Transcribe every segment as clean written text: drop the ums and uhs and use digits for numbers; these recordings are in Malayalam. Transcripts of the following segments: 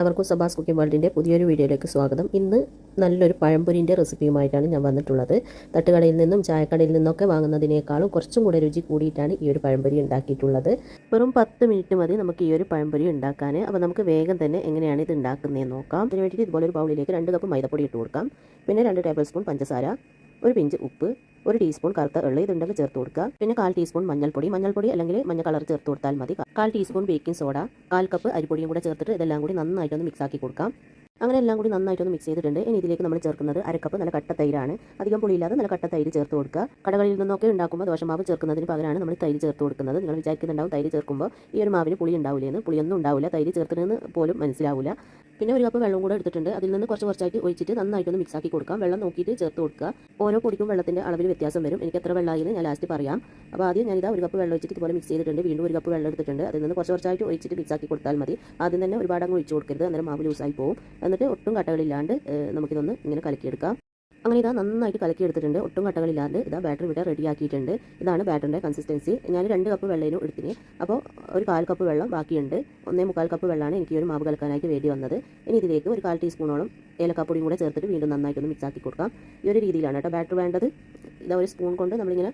അവർക്കും സബാസ് കുക്കിംഗ് വേൾഡിൻ്റെ പുതിയൊരു വീഡിയോയിലേക്ക് സ്വാഗതം. ഇന്ന് നല്ലൊരു പഴംപൊരിൻ്റെ റെസിപ്പിയുമായിട്ടാണ് ഞാൻ വന്നിട്ടുള്ളത്. തട്ടുകടയിൽ നിന്നും ചായക്കടയിൽ നിന്നൊക്കെ വാങ്ങുന്നതിനേക്കാളും കുറച്ചും കൂടെ രുചി കൂടിയിട്ടാണ് ഈ ഒരു പഴംപൊരി ഉണ്ടാക്കിയിട്ടുള്ളത്. വെറും 10 മിനിറ്റ് മതി നമുക്ക് ഈ ഒരു പഴംപൊരി ഉണ്ടാക്കാൻ. അപ്പോൾ നമുക്ക് വേഗം തന്നെ എങ്ങനെയാണ് ഇത് ഉണ്ടാക്കുന്നതെന്ന് നോക്കാം. അതിന് വേണ്ടിയിട്ട് ഇതുപോലെ ഒരു ബൗളിലേക്ക് 2 കപ്പ് മൈദപ്പൊടി ഇട്ട് കൊടുക്കാം. പിന്നെ 2 ടേബിൾ സ്പൂൺ പഞ്ചസാര, ഒരു പിഞ്ച് ഉപ്പ്, 1 ടീസ്പൂൺ കറുത്ത എള്ള് ഇതുണ്ടെങ്കിൽ ചേർത്ത് കൊടുക്കുക. പിന്നെ 1/4 ടീസ്പൂൺ മഞ്ഞൾപ്പൊടി അല്ലെങ്കിൽ മഞ്ഞ കളർ ചേർത്ത് കൊടുത്താൽ മതി. 1/4 ടീസ്പൂൺ ബേക്കിംഗ് സോഡ, 1/4 കപ്പ് അരിപ്പൊടിയും കൂടെ ചേർത്തിട്ട് ഇതെല്ലാം കൂടി നന്നായിട്ടൊന്ന് മിക്സ് ആക്കി കൊടുക്കാം. അങ്ങനെ എല്ലാം കൂടി നന്നായിട്ടൊന്ന് മിക്സ് ചെയ്തിട്ടുണ്ട്. ഇനി ഇതിലേക്ക് നമ്മൾ ചേർക്കുന്നത് 1/2 കപ്പ് നല്ല കട്ട തൈരാണ്. അധികം പുളിയില്ലാതെ നല്ല കട്ട തൈര് ചേർത്ത് കൊടുക്കുക. കടകളിൽ നിന്നൊക്കെ ഉണ്ടാക്കുമ്പോൾ ദോശമാവ് ചേർക്കുന്നതിന് പകരമാണ് നമ്മൾ തൈര് ചേർത്ത് കൊടുക്കുന്നത്. നിങ്ങൾ വിചാരിക്കുന്നുണ്ടാവും തൈര് ചേർക്കുമ്പോൾ ഈ ഒരു മാവിന് പുളി ഉണ്ടാവില്ലെന്ന്. പുളിയൊന്നും ഉണ്ടാവില്ല, തൈര് ചേർത്തതെന്ന് പോലും മനസ്സിലാവില്ല. പിന്നെ 1 കപ്പ് വെള്ളം കൂടെ എടുത്തിട്ടുണ്ട്. അതിൽ നിന്ന് കുറച്ചായിട്ട് ഒഴിച്ചിട്ട് നന്നായിട്ടൊന്ന് മിക്സ് ആക്കി കൊടുക്കാം. വെള്ളം നോക്കിയിട്ട് ചേർത്ത് കൊടുക്കുക. ഓരോ പൊടിക്കും വെള്ളത്തിൻ്റെ അളവിൽ വ്യത്യാസം വരും. എനിക്ക് എത്ര വെള്ളമായിരുന്നു ഞാൻ ലാസ്റ്റ് പറയാം. അപ്പോൾ ആദ്യം ഞാനിതാ 1 കപ്പ് വെള്ളം ഒഴിച്ചിട്ട് ഇതുപോലെ മിക്സ് ചെയ്തിട്ടുണ്ട്. വീണ്ടും 1 കപ്പ് വെള്ളം എടുത്തിട്ടുണ്ട്. അതിൽ നിന്ന് കുറച്ചായിട്ട് ഒഴിച്ചിട്ട് മിക്സ് ആക്കി കൊടുത്താൽ മതി. ആദ്യം തന്നെ ഒരുപാട് അങ്ങ് ഒഴിച്ച് കൊടുക്കരുത്, അന്നേരം മാവ് ലൂസായി പോകും. എന്നിട്ട് ഒട്ടും കട്ടകളില്ലാണ്ട് നമുക്കിതൊന്ന് ഇങ്ങനെ കലക്കിയെടുക്കാം. അങ്ങനെ ഇതാ നന്നായിട്ട് കലക്കി എടുത്തിട്ടുണ്ട്. ഒട്ടും കട്ടകളില്ലാണ്ട് ഇതാ ബാറ്റർ ഇവിടെ റെഡി ആക്കിയിട്ടുണ്ട്. ഇതാണ് ബാറ്ററിൻ്റെ കൺസിസ്റ്റൻസി. ഞാൻ 2 കപ്പ് വെള്ളവും എടുത്തിന്. അപ്പോൾ ഒരു 1/4 കപ്പ് വെള്ളം ബാക്കിയുണ്ട്. 1/4 കപ്പ് വെള്ളമാണ് എനിക്ക് ഈ ഒരു മാവ് കലക്കാനായിട്ട് വേണ്ടി വന്നത്. ഇനി ഇതിലേക്ക് ഒരു 1/4 ടീസ്പൂണോളം ഏലക്കാപ്പൊടിയും കൂടെ ചേർത്തിട്ട് വീണ്ടും നന്നായിട്ടൊന്ന് മിക്സ് ആക്കി കൊടുക്കാം. ഈ ഒരു രീതിയിലാണ് കേട്ടോ ബാറ്റർ വേണ്ടത്. ഇതാ ഒരു സ്പൂൺ കൊണ്ട് നമ്മളിങ്ങനെ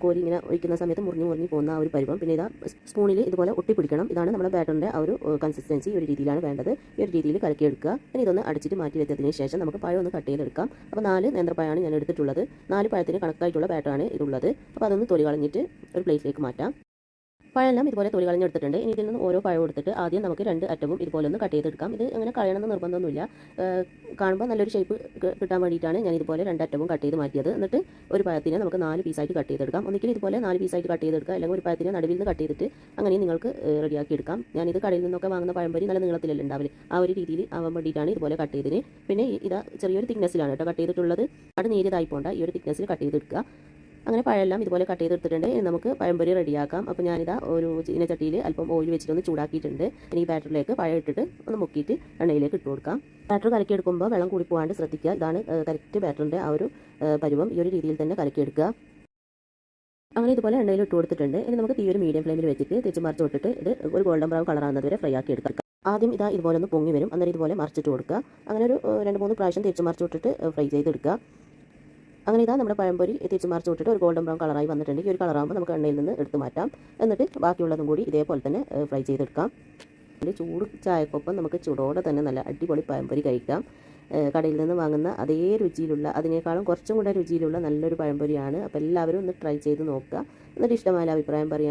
കോരി ഇങ്ങനെ ഒഴിക്കുന്ന സമയത്ത് മുറിഞ്ഞ് പോകുന്ന ആ ഒരു പരുവം. പിന്നെ ഇതാ സ്പൂണിൽ ഇതുപോലെ ഒട്ടിപ്പിടിക്കണം. ഇതാണ് നമ്മുടെ ബാറ്ററിൻ്റെ ആ ഒരു കൺസിസ്റ്റൻസി. ഈ ഒരു രീതിയിലാണ് വേണ്ടത്. ഈ ഒരു രീതിയിൽ കലക്കിയെടുക്കുക. ഇനി ഇതൊന്ന് അടിച്ചിട്ട് മാറ്റി വെച്ചതിന് ശേഷം നമുക്ക് പഴം ഒന്ന് കട്ട് ചെയ്തെടുക്കാം. അപ്പോൾ 4 നേന്ത്രപ്പഴമാണ് ഞാൻ എടുത്തിട്ടുള്ളത്. 4 പഴത്തിന് കണക്കായിട്ടുള്ള ബാറ്ററാണ് ഇതുള്ളത്. അപ്പോൾ അതൊന്ന് തൊലി കളഞ്ഞിട്ട് ഒരു പ്ലേറ്റിലേക്ക് മാറ്റാം. പഴമെല്ലാം ഇതുപോലെ തൊലി കളഞ്ഞെടുത്തിട്ടുണ്ട്. ഇനി ഇതിൽ നിന്ന് ഓരോ പഴം എടുത്തിട്ട് ആദ്യം നമുക്ക് 2 അറ്റവും ഇതുപോലെ ഒന്ന് കട്ട് ചെയ്തെടുക്കാം. ഇത് അങ്ങനെ കളയണമെന്ന് നിർബന്ധമൊന്നുമില്ല. കാണുമ്പോൾ നല്ലൊരു ഷേപ്പ് കിട്ടാൻ വേണ്ടിയിട്ടാണ് ഞാൻ ഇതുപോലെ 2 അറ്റവും കട്ട് ചെയ്ത് മാറ്റിയത്. എന്നിട്ട് ഒരു പഴത്തിനെ നമുക്ക് 4 പീസായിട്ട് കട്ട് ചെയ്തെടുക്കാം. ഒന്നിക്കലും ഇതുപോലെ 4 പീസായിട്ട് കട്ട് ചെയ്തെടുക്കുക, അല്ലെങ്കിൽ ഒരു പഴത്തിനെ നടുവിൽ നിന്ന് കട്ട് ചെയ്തിട്ട് അങ്ങനെ നിങ്ങൾക്ക് റെഡിയാക്കി എടുക്കാം. ഞാനിത് കടയിൽ നിന്നൊക്കെ വാങ്ങുന്ന പഴംപൊരി നല്ല നീളത്തിലല്ല ഉണ്ടാവില്ല, ആ ഒരു രീതിയിൽ ആവാൻ വേണ്ടിയിട്ടാണ് ഇതുപോലെ കട്ട് ചെയ്തതിന്. പിന്നെ ഇതാ ചെറിയൊരു തിക്നെസ്സിലാണ് കേട്ടോ കട്ട് ചെയ്തിട്ടുള്ളത്. അത് നീരിതായി പോകണ്ട, ഈ ഒരു തിക്നെസ്സിൽ കട്ട് ചെയ്തെടുക്കുക. അങ്ങനെ പഴമെല്ലാം ഇതുപോലെ കട്ട് ചെയ്തെടുത്തിട്ടുണ്ട്. ഇനി നമുക്ക് പഴംപൊരി റെഡിയാക്കാം. അപ്പോൾ ഞാനിതാ ഒരു ചീനച്ചട്ടിയിൽ അല്പം ഓയിൽ വെച്ചിട്ടൊന്ന് ചൂടാക്കിയിട്ടുണ്ട്. ഇനി ഈ ബാറ്ററിലേക്ക് പഴം ഇട്ടിട്ട് ഒന്ന് മുക്കിയിട്ട് എണ്ണയിലേക്ക് ഇട്ട് കൊടുക്കാം. ബാറ്റർ കലക്കിയെടുക്കുമ്പോൾ വെള്ളം കൂടി പോകാണ്ട് ശ്രദ്ധിക്കുക. ഇതാണ് കറക്റ്റ് ബാറ്ററിൻ്റെ ആ ഒരു പരുവം. ഈ ഒരു രീതിയിൽ തന്നെ കലക്കിയെടുക്കുക. അങ്ങനെ ഇതുപോലെ എണ്ണയിൽ ഇട്ട് കൊടുത്തിട്ടുണ്ട്. ഇനി നമുക്ക് തീ ഒരു മീഡിയം ഫ്ലെയിമിൽ വെച്ചിട്ട് തിരിച്ച് മറിച്ച് വിട്ടിട്ട് ഇത് ഒരു ഗോൾഡൻ ബ്രൗൺ കളറാകുന്നത് വരെ ഫ്രൈ ആക്കി എടുക്കാം. ആദ്യം ഇതാ ഇതുപോലെ ഒന്ന് പൊങ്ങി വരും, അന്നേരം ഇതുപോലെ മറിച്ചിട്ട് കൊടുക്കുക. അങ്ങനെ ഒരു 2-3 പ്രാവശ്യം തിരിച്ച് മറിച്ച് വിട്ടിട്ട് ഫ്രൈ ചെയ്തെടുക്കുക. അങ്ങനെ ഇതാ നമ്മുടെ പഴംപൊരി തിരിച്ച് മറിച്ച് വിട്ടിട്ട് ഒരു ഗോൾഡൻ ബ്രൗൺ കളറായി വന്നിട്ടുണ്ട്. ഈ ഒരു കളറാകുമ്പോൾ നമുക്ക് എണ്ണയിൽ നിന്ന് എടുത്ത് മാറ്റാം. എന്നിട്ട് ബാക്കിയുള്ളതും കൂടി ഇതേപോലെ തന്നെ ഫ്രൈ ചെയ്തെടുക്കാം. ചൂട് ചായക്കൊപ്പം നമുക്ക് ചൂടോടെ തന്നെ നല്ല അടിപൊളി പഴംപൊരി കഴിക്കാം. കടയിൽ നിന്ന് വാങ്ങുന്ന അതേ രുചിയിലുള്ള, അതിനേക്കാളും കുറച്ചും കൂടെ രുചിയിലുള്ള നല്ലൊരു പഴംപൊരിയാണ്. അപ്പോൾ എല്ലാവരും ഒന്ന് ട്രൈ ചെയ്ത് നോക്കുക. എന്നിട്ട് ഇഷ്ടമായ അഭിപ്രായം പറയാം.